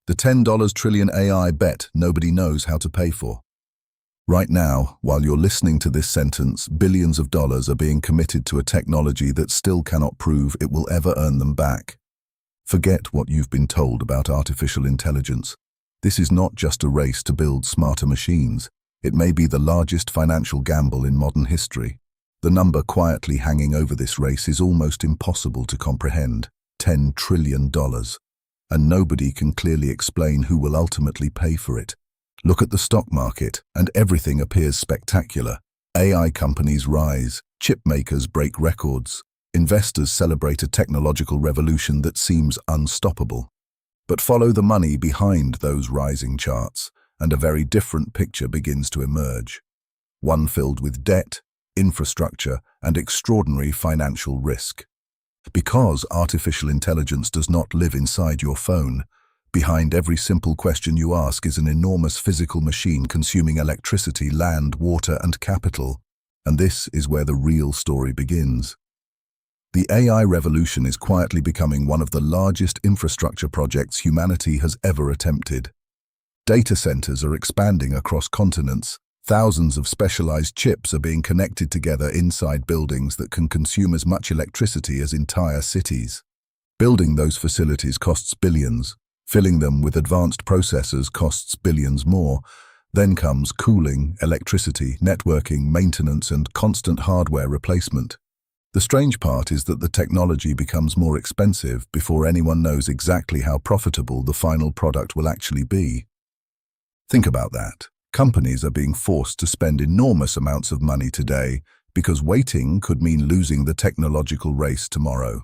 The $10 trillion AI bet nobody knows how to pay for. Right now, while you're listening to this sentence, billions of dollars are being committed to a technology that still cannot prove it will ever earn them back. Forget what you've been told about artificial intelligence. This is not just a race to build smarter machines. It may be the largest financial gamble in modern history. The number quietly hanging over this race is almost impossible to comprehend: $10 trillion. And nobody can clearly explain who will ultimately pay for it. Look at the stock market, and everything appears spectacular. AI companies rise, chip makers break records, investors celebrate a technological revolution that seems unstoppable. But follow the money behind those rising charts, and a very different picture begins to emerge. One filled with debt, infrastructure, and extraordinary financial risk. Because artificial intelligence does not live inside your phone, behind every simple question you ask is an enormous physical machine consuming electricity, land, water, and capital. And this is where the real story begins. The AI revolution is quietly becoming one of the largest infrastructure projects humanity has ever attempted. Data centers are expanding across continents. Thousands of specialized chips are being connected together inside buildings that can consume as much electricity as entire cities. Building those facilities costs billions. Filling them with advanced processors costs billions more. Then comes cooling, electricity, networking, maintenance, and constant hardware replacement. The strange part is that the technology becomes more expensive before anyone knows exactly how profitable the final product will actually be. Think about that. Companies are being forced to spend enormous amounts of money today because waiting could mean losing the technological race tomorrow.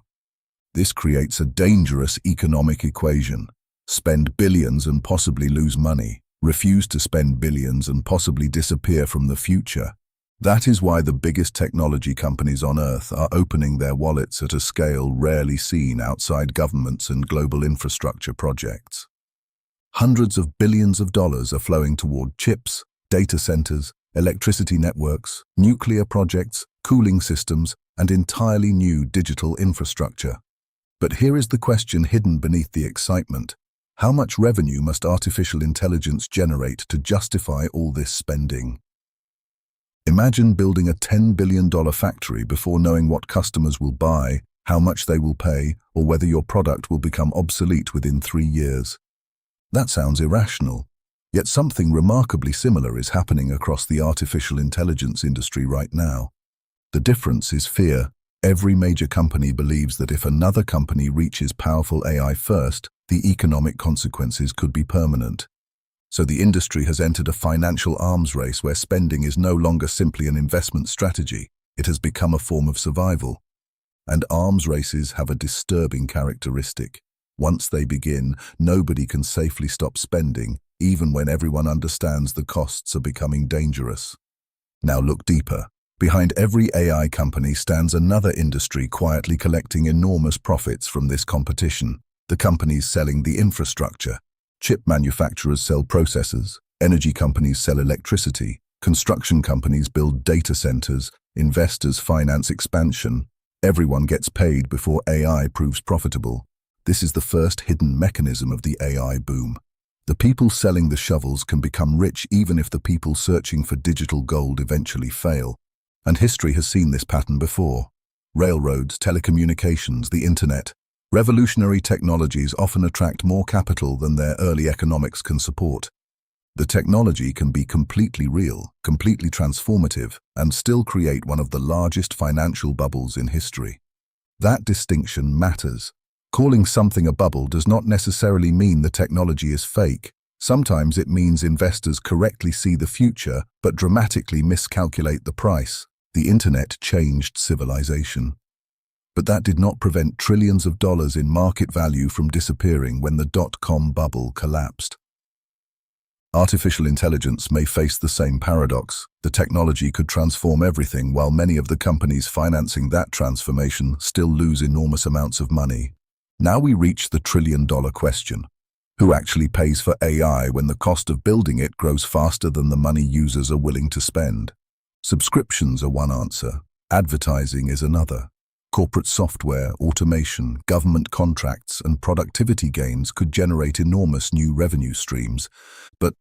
This creates a dangerous economic equation. Spend billions and possibly lose money. Refuse to spend billions and possibly disappear from the future. That is why the biggest technology companies on Earth are opening their wallets at a scale rarely seen outside governments and global infrastructure projects. Hundreds of billions of dollars are flowing toward chips, data centers, electricity networks, nuclear projects, cooling systems, and entirely new digital infrastructure. But here is the question hidden beneath the excitement. How much revenue must artificial intelligence generate to justify all this spending? Imagine building a $10 billion factory before knowing what customers will buy, how much they will pay, or whether your product will become obsolete within 3 years. That sounds irrational, yet something remarkably similar is happening across the artificial intelligence industry right now. The difference is fear. Every major company believes that if another company reaches powerful AI first, the economic consequences could be permanent. So the industry has entered a financial arms race where spending is no longer simply an investment strategy. It has become a form of survival. And arms races have a disturbing characteristic. Once they begin, nobody can safely stop spending, even when everyone understands the costs are becoming dangerous. Now look deeper. Behind every AI company stands another industry quietly collecting enormous profits from this competition. The companies selling the infrastructure. Chip manufacturers sell processors, energy companies sell electricity, construction companies build data centers, investors finance expansion. Everyone gets paid before AI proves profitable. This is the first hidden mechanism of the AI boom. The people selling the shovels can become rich even if the people searching for digital gold eventually fail. And history has seen this pattern before. Railroads, telecommunications, the internet. Revolutionary technologies often attract more capital than their early economics can support. The technology can be completely real, completely transformative, and still create one of the largest financial bubbles in history. That distinction matters. Calling something a bubble does not necessarily mean the technology is fake. Sometimes it means investors correctly see the future but dramatically miscalculate the price. The internet changed civilization. But that did not prevent trillions of dollars in market value from disappearing when the dot-com bubble collapsed. Artificial intelligence may face the same paradox. The technology could transform everything while many of the companies financing that transformation still lose enormous amounts of money. Now we reach the trillion-dollar question. Who actually pays for AI when the cost of building it grows faster than the money users are willing to spend? Subscriptions are one answer. Advertising is another. Corporate software, automation, government contracts, and productivity gains could generate enormous new revenue streams. But